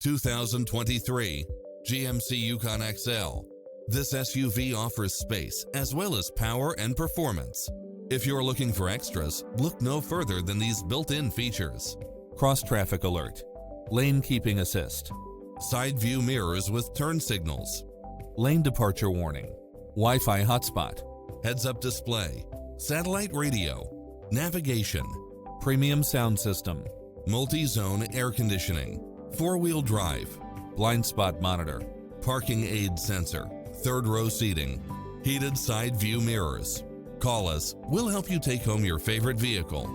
2023 GMC Yukon XL. This SUV offers space as well as power and performance. If you're looking for extras, look no further than these built-in features. Cross-traffic alert, lane keeping assist, side view mirrors with turn signals, lane departure warning, Wi-Fi hotspot, heads-up display, satellite radio, navigation, premium sound system, multi-zone air conditioning, four-wheel drive, blind spot monitor, parking aid sensor, third row seating, heated side view mirrors. Call us, we'll help you take home your favorite vehicle.